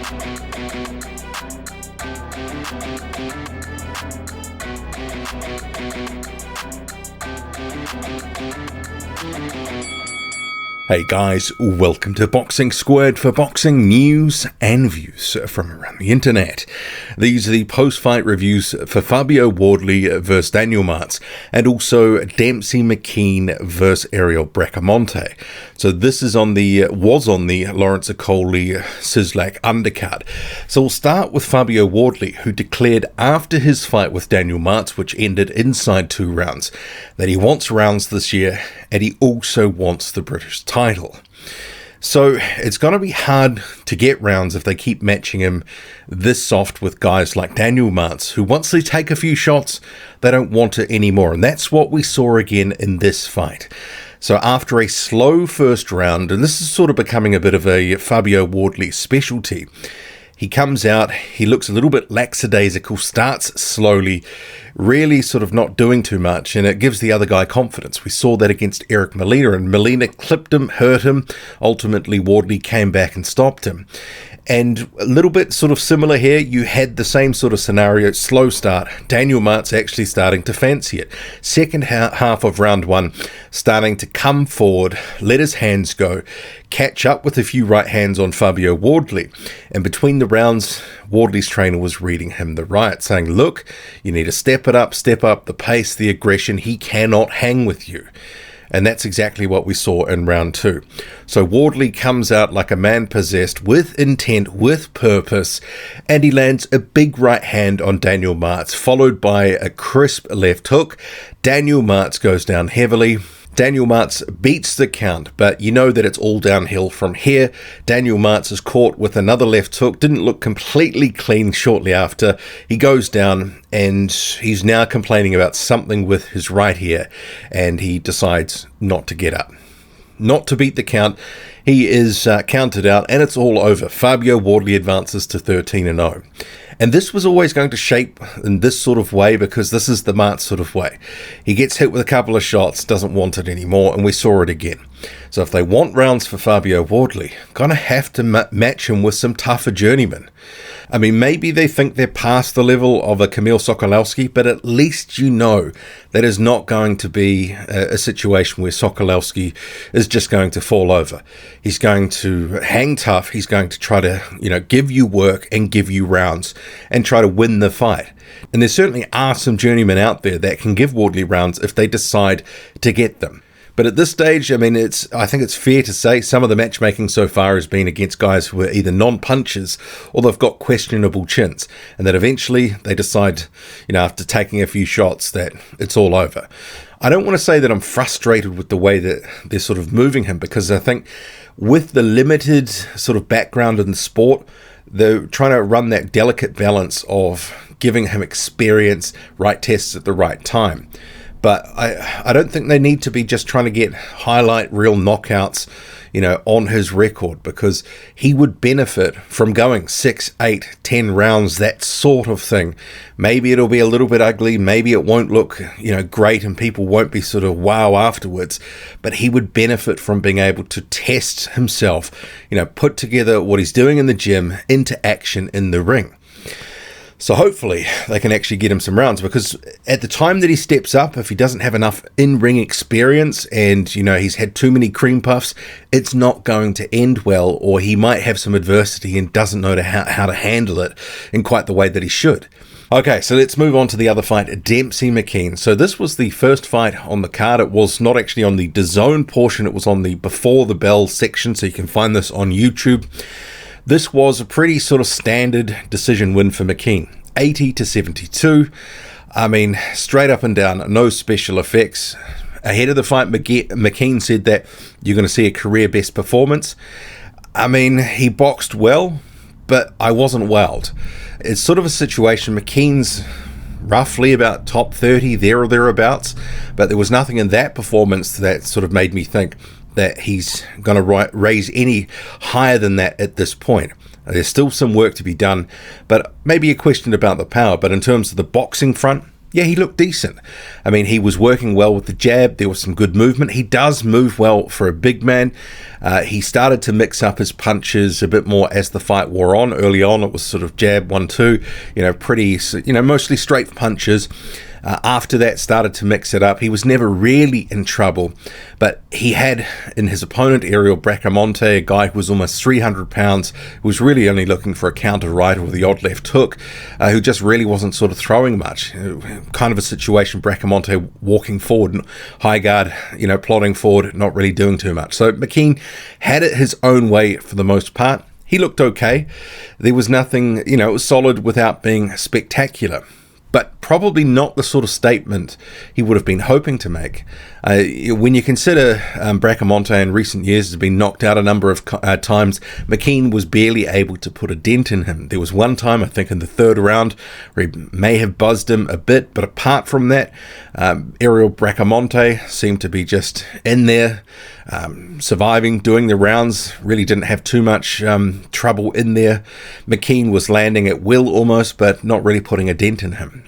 Hey guys, welcome to Boxing Squared for boxing news and views from around the internet. These are the post-fight reviews for Fabio Wardley vs Daniel Martz and also Dempsey McKean vs Ariel Bracamonte. So this is was on the Lawrence Okolie Sislak undercard. So we'll start with Fabio Wardley, who declared after his fight with Daniel Martz, which ended inside 2 rounds, that he wants rounds this year and he also wants the British title. So it's going to be hard to get rounds if they keep matching him this soft with guys like Daniel Martz, who once they take a few shots, they don't want it anymore. And that's what we saw again in this fight. So after a slow first round, and this is sort of becoming a bit of a Fabio Wardley specialty, he comes out, he looks a little bit lackadaisical, starts slowly, really sort of not doing too much, and it gives the other guy confidence. We saw that against Eric Molina, and Molina clipped him, hurt him. Ultimately, Wardley came back and stopped him. And a little bit sort of similar here, you had the same sort of scenario, slow start. Daniel Martz actually starting to fancy it. Second half of round 1, starting to come forward, let his hands go, catch up with a few right hands on Fabio Wardley. And between the rounds, Wardley's trainer was reading him the right, saying, look, you need to step up the pace, the aggression. He cannot hang with you. And that's exactly what we saw in round 2. So Wardley comes out like a man possessed, with intent, with purpose, and he lands a big right hand on Daniel Martz, followed by a crisp left hook. Daniel Martz goes down heavily. Daniel Martz beats the count, but you know that it's all downhill from here. Daniel Martz is caught with another left hook, didn't look completely clean shortly after. He goes down and he's now complaining about something with his right here, and he decides not to get up, not to beat the count. He is counted out and it's all over. Fabio Wardley advances to 13-0. And this was always going to shape in this sort of way because this is the Martz sort of way. He gets hit with a couple of shots, doesn't want it anymore, and we saw it again. So if they want rounds for Fabio Wardley, going to have to match him with some tougher journeymen. I mean, maybe they think they're past the level of a Kamil Sokolowski, but at least you know that is not going to be a situation where Sokolowski is just going to fall over. He's going to hang tough. He's going to try to, give you work and give you rounds and try to win the fight. And there certainly are some journeymen out there that can give Wardley rounds if they decide to get them. But at this stage, I think it's fair to say some of the matchmaking so far has been against guys who are either non-punchers or they've got questionable chins, and that eventually they decide, after taking a few shots, that it's all over. I don't want to say that I'm frustrated with the way that they're sort of moving him, because I think with the limited sort of background in the sport, they're trying to run that delicate balance of giving him experience, right tests at the right time. But I don't think they need to be just trying to get highlight reel knockouts, on his record, because he would benefit from going 6, 8, 10 rounds, that sort of thing. Maybe it'll be a little bit ugly. Maybe it won't look, great and people won't be sort of wow afterwards. But he would benefit from being able to test himself, put together what he's doing in the gym into action in the ring. So hopefully they can actually get him some rounds, because at the time that he steps up, if he doesn't have enough in-ring experience and, he's had too many cream puffs, it's not going to end well, or he might have some adversity and doesn't know how to handle it in quite the way that he should. Okay, so let's move on to the other fight, Dempsey McKean. So this was the first fight on the card. It was not actually on the DAZN portion, it was on the Before the Bell section, so you can find this on YouTube. This was a pretty sort of standard decision win for McKean, 80-72. Straight up and down, no special effects. Ahead of the fight, McKean said that you're going to see a career best performance. He boxed well, but I wasn't wowed. It's sort of a situation, McKean's roughly about top 30, there or thereabouts, but there was nothing in that performance that sort of made me think that he's going to raise any higher than that at this point. There's still some work to be done, but maybe a question about the power. But in terms of the boxing front, yeah, he looked decent. I mean, he was working well with the jab. There was some good movement. He does move well for a big man. He started to mix up his punches a bit more as the fight wore on. Early on, it was sort of jab, 1-2, mostly straight punches. After that, started to mix it up. He was never really in trouble, but he had in his opponent, Ariel Bracamonte, a guy who was almost 300 pounds, who was really only looking for a counter right or the odd left hook, who just really wasn't sort of throwing much. Kind of a situation, Bracamonte walking forward, high guard, plodding forward, not really doing too much. So McKean had it his own way for the most part. He looked okay. There was nothing, it was solid without being spectacular. But probably not the sort of statement he would have been hoping to make. When you consider Bracamonte in recent years has been knocked out a number of times, McKean was barely able to put a dent in him. There was one time, I think in the third round, where he may have buzzed him a bit, but apart from that, Ariel Bracamonte seemed to be just in there, surviving, doing the rounds, really didn't have too much trouble in there. McKean was landing at will almost, but not really putting a dent in him.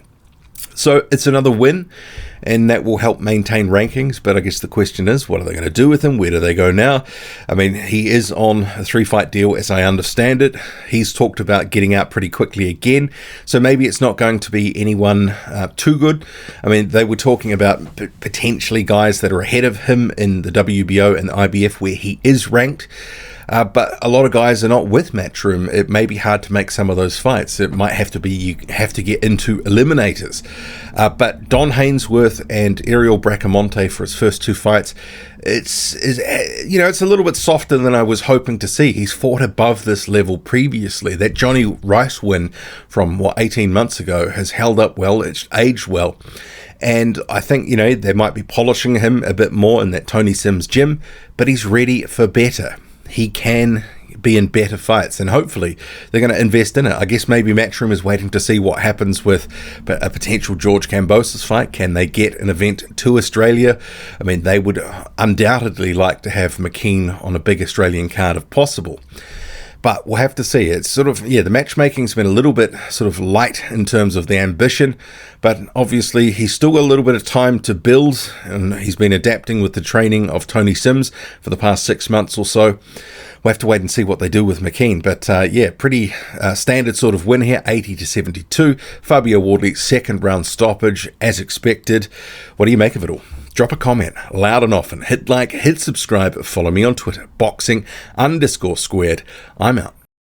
So it's another win, and that will help maintain rankings. But I guess the question is, what are they going to do with him? Where do they go now? I mean, he is on a 3-fight deal, as I understand it. He's talked about getting out pretty quickly again. So maybe it's not going to be anyone too good. I mean, they were talking about potentially guys that are ahead of him in the WBO and the IBF where he is ranked. But a lot of guys are not with Matchroom. It may be hard to make some of those fights. It might have to be you have to get into eliminators. But Don Hainsworth and Ariel Bracamonte for his first 2 fights, it's a little bit softer than I was hoping to see. He's fought above this level previously. That Johnny Rice win from 18 months ago has held up well. It's aged well. And I think, they might be polishing him a bit more in that Tony Sims gym, but he's ready for better. He can be in better fights, and hopefully they're going to invest in it. I guess maybe Matchroom is waiting to see what happens with a potential George Kambosos fight. Can they get an event to Australia? I mean, they would undoubtedly like to have McKean on a big Australian card if possible. But we'll have to see. It's sort of, the matchmaking's been a little bit sort of light in terms of the ambition, but obviously he's still got a little bit of time to build, and he's been adapting with the training of Tony Sims for the past 6 months or so. We'll have to wait and see what they do with McKean. But pretty standard sort of win here, 80-72. Fabio Wardley, second round stoppage, as expected. What do you make of it all? Drop a comment loud and often. Hit like, hit subscribe, follow me on Twitter, boxing_squared. I'm out.